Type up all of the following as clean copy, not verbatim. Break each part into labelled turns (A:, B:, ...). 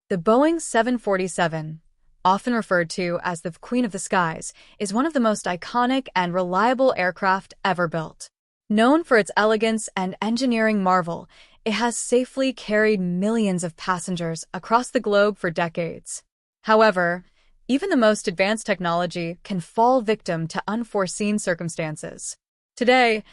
A: The Boeing 747, often referred to as the Queen of the Skies, is one of the most iconic and reliable aircraft ever built. Known for its elegance and engineering marvel, it has safely carried millions of passengers across the globe for decades. However, even the most advanced technology can fall victim to unforeseen circumstances. Today,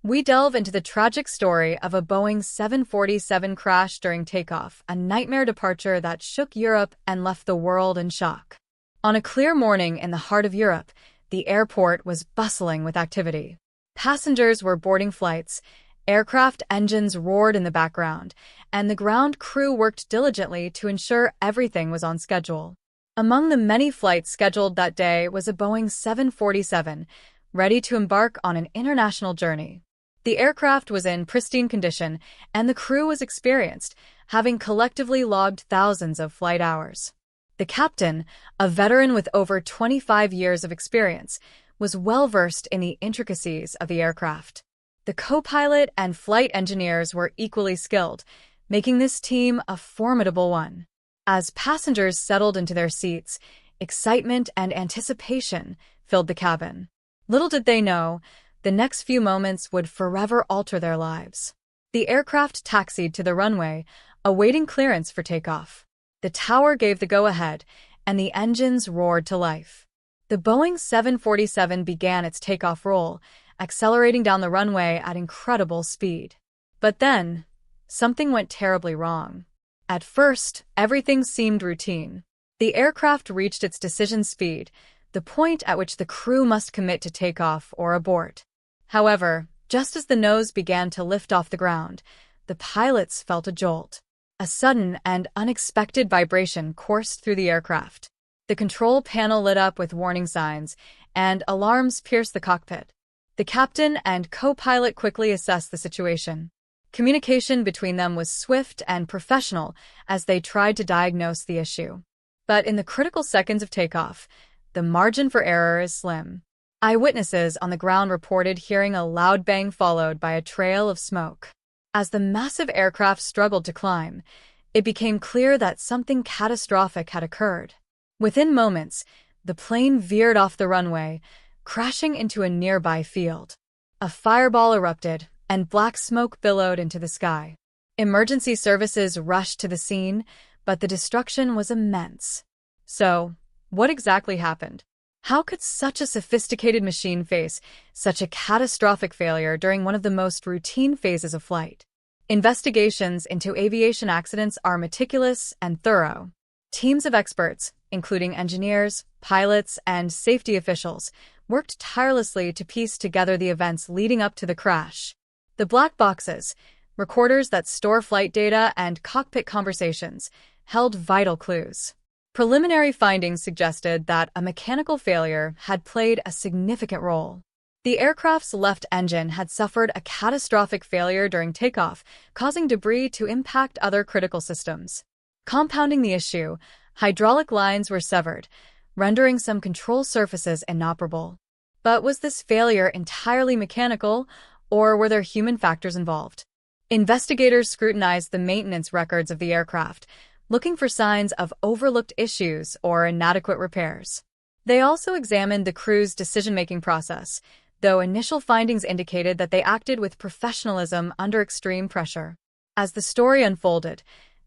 A: we delve into the tragic story of a Boeing 747 crash during takeoff, a nightmare departure that shook Europe and left the world in shock. On a clear morning in the heart of Europe, the airport was bustling with activity. Passengers were boarding flights, aircraft engines roared in the background, and the ground crew worked diligently to ensure everything was on schedule. Among the many flights scheduled that day was a Boeing 747, ready to embark on an international journey. The aircraft was in pristine condition, and the crew was experienced, having collectively logged thousands of flight hours. The captain, a veteran with over 25 years of experience, was well-versed in the intricacies of the aircraft. The co-pilot and flight engineers were equally skilled, making this team a formidable one. As passengers settled into their seats, excitement and anticipation filled the cabin. Little did they know, the next few moments would forever alter their lives. The aircraft taxied to the runway, awaiting clearance for takeoff. The tower gave the go-ahead, and the engines roared to life. The Boeing 747 began its takeoff roll, accelerating down the runway at incredible speed. But then, something went terribly wrong. At first, everything seemed routine. The aircraft reached its decision speed, the point at which the crew must commit to takeoff or abort. However, just as the nose began to lift off the ground, the pilots felt a jolt. A sudden and unexpected vibration coursed through the aircraft. The control panel lit up with warning signs, and alarms pierced the cockpit. The captain and co-pilot quickly assessed the situation. Communication between them was swift and professional as they tried to diagnose the issue. But in the critical seconds of takeoff, the margin for error is slim. Eyewitnesses on the ground reported hearing a loud bang followed by a trail of smoke. As the massive aircraft struggled to climb, it became clear that something catastrophic had occurred. Within moments, the plane veered off the runway, crashing into a nearby field. A fireball erupted, and black smoke billowed into the sky. Emergency services rushed to the scene, but the destruction was immense. So, what exactly happened? How could such a sophisticated machine face such a catastrophic failure during one of the most routine phases of flight? Investigations into aviation accidents are meticulous and thorough. Teams of experts, including engineers, pilots, and safety officials, worked tirelessly to piece together the events leading up to the crash. The black boxes, recorders that store flight data and cockpit conversations, held vital clues. Preliminary findings suggested that a mechanical failure had played a significant role. The aircraft's left engine had suffered a catastrophic failure during takeoff, causing debris to impact other critical systems. Compounding the issue, hydraulic lines were severed, rendering some control surfaces inoperable. But was this failure entirely mechanical, or were there human factors involved? Investigators scrutinized the maintenance records of the aircraft, looking for signs of overlooked issues or inadequate repairs. They also examined the crew's decision-making process, though initial findings indicated that they acted with professionalism under extreme pressure. As the story unfolded,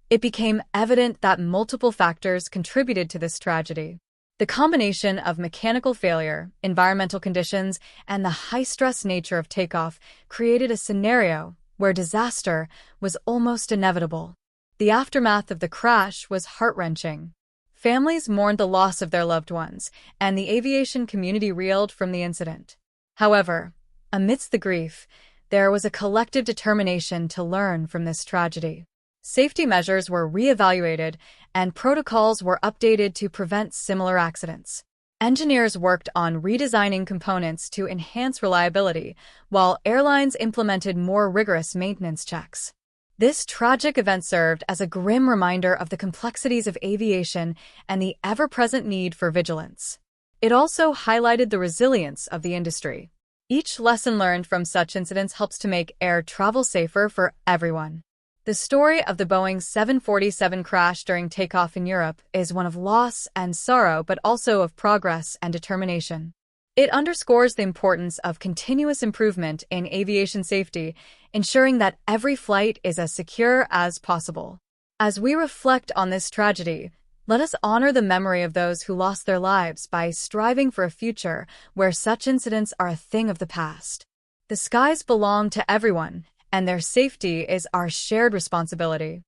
A: it became evident that multiple factors contributed to this tragedy. The combination of mechanical failure, environmental conditions, and the high-stress nature of takeoff created a scenario where disaster was almost inevitable. The aftermath of the crash was heart-wrenching. Families mourned the loss of their loved ones, and the aviation community reeled from the incident. However, amidst the grief, there was a collective determination to learn from this tragedy. Safety measures were re-evaluated, and protocols were updated to prevent similar accidents. Engineers worked on redesigning components to enhance reliability, while airlines implemented more rigorous maintenance checks. This tragic event served as a grim reminder of the complexities of aviation and the ever-present need for vigilance. It also highlighted the resilience of the industry. Each lesson learned from such incidents helps to make air travel safer for everyone. The story of the Boeing 747 crash during takeoff in Europe is one of loss and sorrow, but also of progress and determination. It underscores the importance of continuous improvement in aviation safety, ensuring that every flight is as secure as possible. As we reflect on this tragedy, let us honor the memory of those who lost their lives by striving for a future where such incidents are a thing of the past. The skies belong to everyone, and their safety is our shared responsibility.